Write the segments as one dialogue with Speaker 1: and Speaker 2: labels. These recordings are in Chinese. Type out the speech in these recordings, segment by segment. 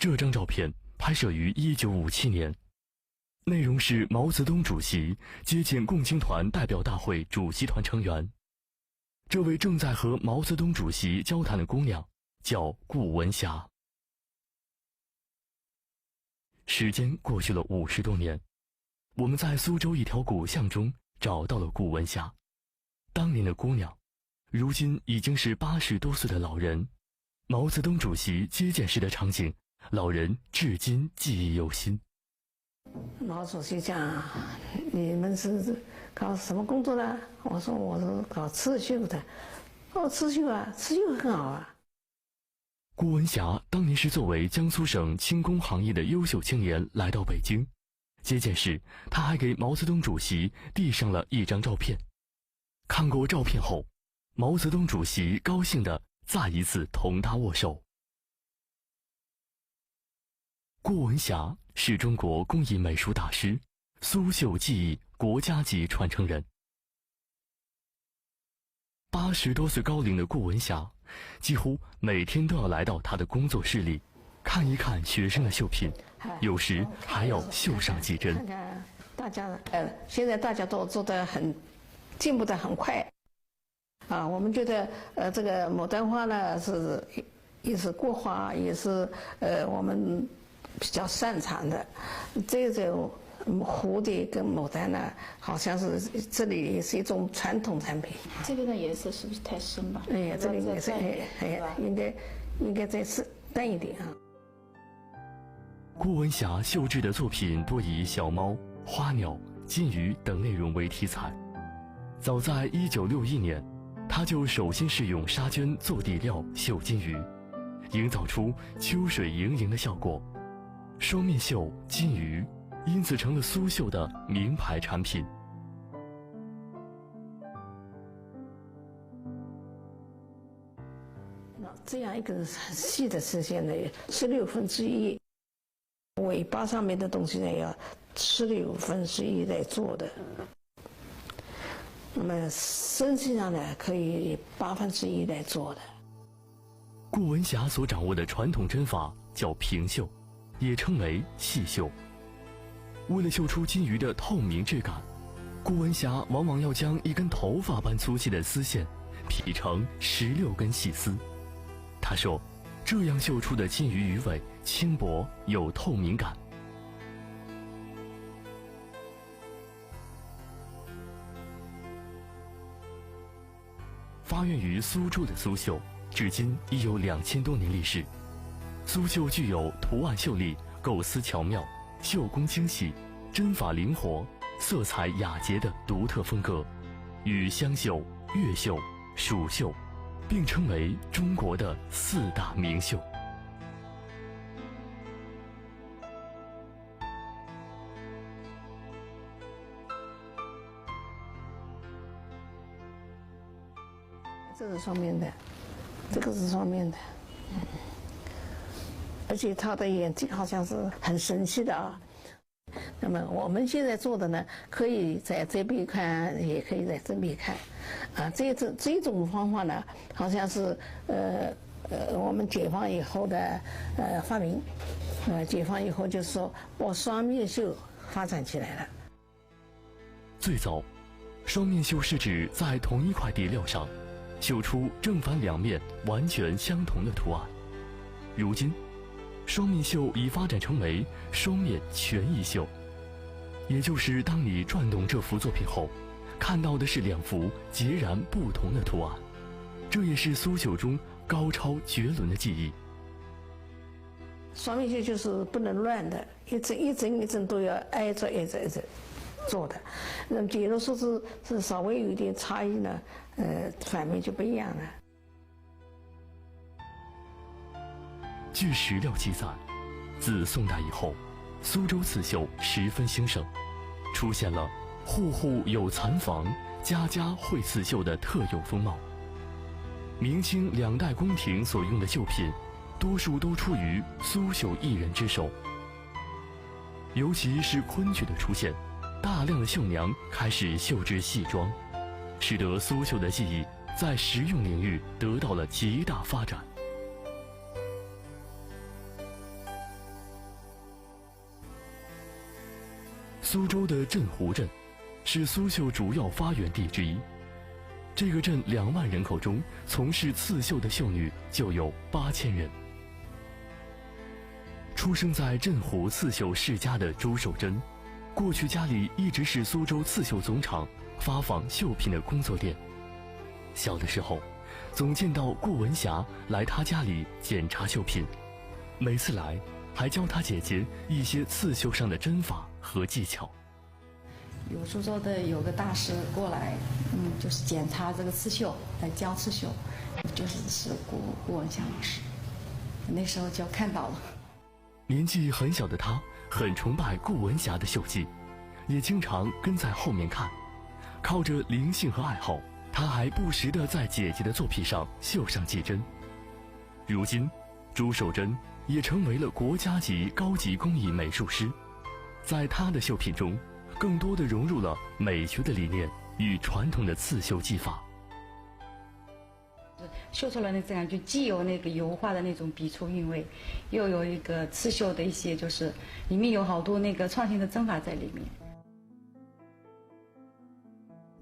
Speaker 1: 这张照片拍摄于1957年，内容是毛泽东主席接见共青团代表大会主席团成员。这位正在和毛泽东主席交谈的姑娘叫顾文霞。时间过去了50多年，我们在苏州一条古巷中找到了顾文霞。当年的姑娘，如今已经是80多岁的老人。毛泽东主席接见时的场景，老人至今记忆犹新。
Speaker 2: 毛主席讲：“你们是搞什么工作的？”我说：“我是搞刺绣的。”哦，刺绣啊，刺绣很好啊。
Speaker 1: 顾文霞当年是作为江苏省轻工行业的优秀青年来到北京，接见时，他还给毛泽东主席递上了一张照片。看过照片后，毛泽东主席高兴地再一次同他握手。顾文霞是中国工艺美术大师，苏绣技艺国家级传承人。80多岁高龄的顾文霞，几乎每天都要来到他的工作室里，看一看学生的绣品，有时还要绣上几针。
Speaker 2: 看看大家，现在大家都做得很进步得很快，啊，我们觉得这个牡丹花呢也是国花，也是我们比较擅长的。这种蝴蝶跟牡丹呢，好像是这里也是一种传统产品。
Speaker 3: 这边的颜色是不是太深吧？
Speaker 2: 哎呀，这里颜色应该再深淡一点啊。
Speaker 1: 顾文霞绣制的作品多以小猫、花鸟、金鱼等内容为题材。早在1961年，他就首先试用纱绢做底料绣金鱼，营造出秋水盈盈的效果。双面绣金鱼因此成了苏绣的名牌产品。
Speaker 2: 这样一个很细的丝线呢，1/16，尾巴上面的东西呢要1/16来做的。那么身体上呢，可以1/8来做的。
Speaker 1: 顾文霞所掌握的传统针法叫平绣，也称为细绣。为了绣出金鱼的透明质感，顾文霞往往要将一根头发般粗细的丝线劈成16根细丝。他说，这样绣出的金鱼鱼尾轻薄有透明感。发源于苏州的苏绣，至今已有2000多年历史。苏绣具有图案秀丽、构思巧妙、绣工精细、针法灵活、色彩雅洁的独特风格，与湘绣、越绣、蜀绣并称为中国的4大名绣。
Speaker 2: 这是双面的，这个是双面的，而且他的眼睛好像是很神奇的啊。那么我们现在做的呢，可以在这边看，也可以在这边看，啊，这种方法呢，好像是我们解放以后的发明，解放以后就是说把双面绣发展起来了。
Speaker 1: 最早，双面绣是指在同一块底料上绣出正反两面完全相同的图案。如今，双面绣已发展成为双面全意绣，也就是当你转动这幅作品后，看到的是2幅截然不同的图案。这也是苏绣中高超绝伦的技艺。
Speaker 2: 双面绣就是不能乱的，一针都要挨着做的。那么假如说是稍微有一点差异呢，反面就不一样了。
Speaker 1: 据史料记载，自宋代以后，苏州刺绣十分兴盛，出现了户户有蚕房、家家会刺绣的特有风貌。明清2代宫廷所用的绣品，多数都出于苏绣艺人之手。尤其是昆曲的出现，大量的绣娘开始绣制戏装，使得苏绣的技艺在实用领域得到了极大发展。苏州的镇湖镇是苏绣主要发源地之一。这个镇2万人口中，从事刺绣的绣女就有8000人。出生在镇湖刺绣世家的朱守贞，过去家里一直是苏州刺绣总厂发纺绣品的工作店。小的时候，总见到顾文霞来他家里检查绣品，每次来还教他姐姐一些刺绣上的针法和技巧。
Speaker 4: 有苏州的有个大师过来，就是检查这个刺绣，来教刺绣，是顾文霞老师。那时候就看到了。
Speaker 1: 年纪很小的他很崇拜顾文霞的绣技，也经常跟在后面看。靠着灵性和爱好，他还不时地在姐姐的作品上绣上几针。如今，朱守贞也成为了国家级高级工艺美术师，在他的绣品中，更多地融入了美学的理念与传统的刺绣技法。
Speaker 4: 绣出来的这样就既有那个油画的那种笔触韵味，又有一个刺绣的一些，就是里面有好多那个创新的针法在里面。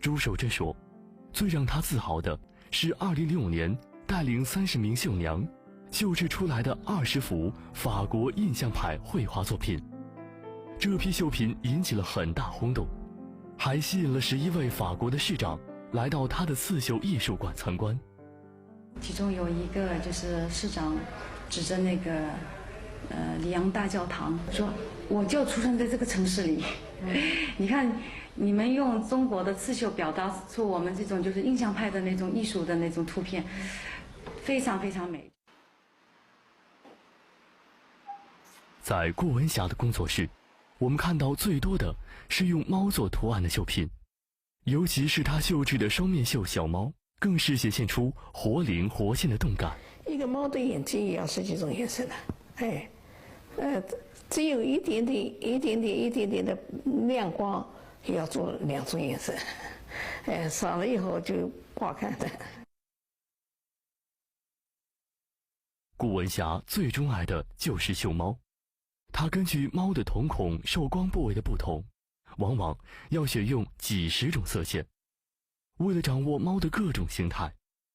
Speaker 1: 朱守贞说，最让他自豪的是2005年带领30名绣娘绣制出来的20幅法国印象派绘画作品。这批绣品引起了很大轰动，还吸引了11位法国的市长来到他的刺绣艺术馆参观。
Speaker 4: 其中有一个就是市长指着那个里昂大教堂说：“我就出生在这个城市里，你看你们用中国的刺绣表达出我们这种就是印象派的那种艺术的那种图片，非常非常美。”
Speaker 1: 在顾文霞的工作室，我们看到最多的是用猫做图案的绣品，尤其是他绣制的双面绣小猫，更是显现出活灵活现的动感。
Speaker 2: 一个猫的眼睛也要10几种颜色的，只有一点点的亮光，也要做2种颜色，少了以后就不好看的。
Speaker 1: 顾文霞最钟爱的就是绣猫，她根据猫的瞳孔受光部位的不同，往往要选用几10种色线。为了掌握猫的各种形态，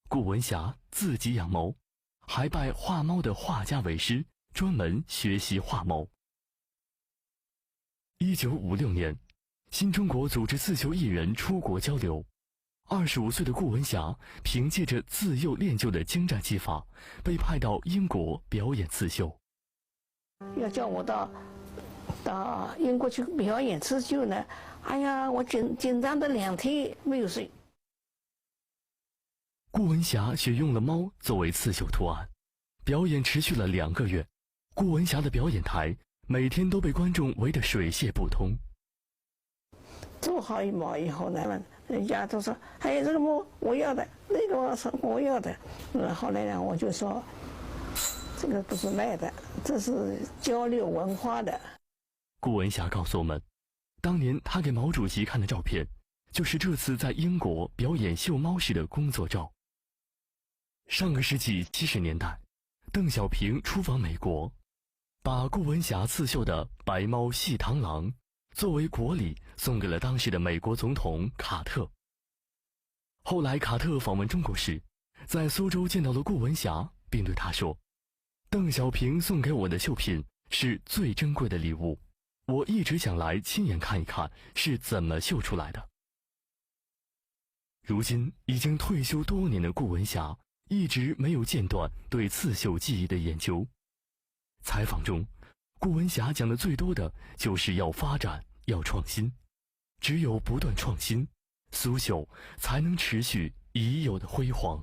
Speaker 1: 顾文霞自己养猫，还拜画猫的画家为师，专门学习画猫。1956年，新中国组织刺绣艺人出国交流，25岁的顾文霞凭借着自幼练就的精湛技法，被派到英国表演刺绣。
Speaker 2: 要叫我到英国去表演刺绣呢，哎呀，我紧张的2天没有睡。
Speaker 1: 顾文霞选用了猫作为刺绣图案，表演持续了2个月。顾文霞的表演台每天都被观众围得水泄不通。
Speaker 2: 做好一毛以后呢，人家都说：“哎，这个猫我要的，那个我要的。”后来呢，我就说：“这个不是卖的，这是交流文化的。”
Speaker 1: 顾文霞告诉我们，当年他给毛主席看的照片，就是这次在英国表演绣猫时的工作照。上个世纪70年代，邓小平出访美国，把顾文霞刺绣的白猫戏螳螂作为国礼送给了当时的美国总统卡特。后来卡特访问中国时，在苏州见到了顾文霞，并对他说：“邓小平送给我的绣品是最珍贵的礼物，我一直想来亲眼看一看是怎么绣出来的。”如今已经退休多年的顾文霞一直没有间断对刺绣技艺的研究。采访中，顾文霞讲的最多的就是要发展，要创新。只有不断创新，苏绣才能持续已有的辉煌。